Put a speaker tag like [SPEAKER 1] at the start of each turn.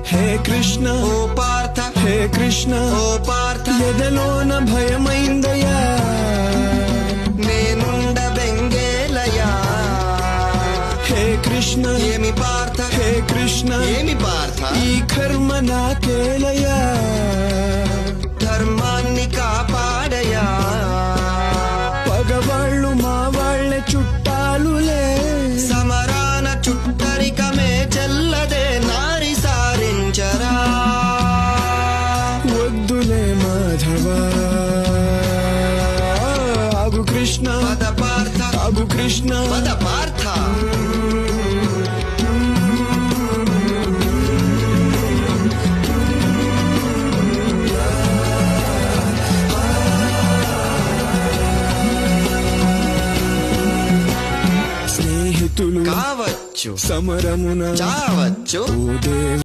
[SPEAKER 1] హే కృష్ణ
[SPEAKER 2] ఓ పార్థ
[SPEAKER 1] హే కృష్ణ
[SPEAKER 2] ఓ పార్థ
[SPEAKER 1] ఎదలోన భయమైందయ్యా
[SPEAKER 2] నేనుండ బెంగేలయా
[SPEAKER 1] హే కృష్ణ
[SPEAKER 2] ఏమి పార్థ
[SPEAKER 1] హే కృష్ణ
[SPEAKER 2] ఏమి పార్థ
[SPEAKER 1] ఈ కర్మ నాకేలయ్యా
[SPEAKER 2] ధర్మాన్ని కాపాడయా
[SPEAKER 1] పగవాళ్ళు మా వాళ్ళే చుట్టాలులే
[SPEAKER 2] సమరాన చుట్టరికమే చెల్లదే నారి సారించరా
[SPEAKER 1] వద్దులే మాధవా ఆగు కృష్ణ
[SPEAKER 2] పద పార్థ
[SPEAKER 1] ఆగు కృష్ణ
[SPEAKER 2] పద పార్థ
[SPEAKER 1] స్నేహితులు
[SPEAKER 2] కావచ్చు
[SPEAKER 1] సమరమున
[SPEAKER 2] చావచ్చు
[SPEAKER 1] ఓ దేవ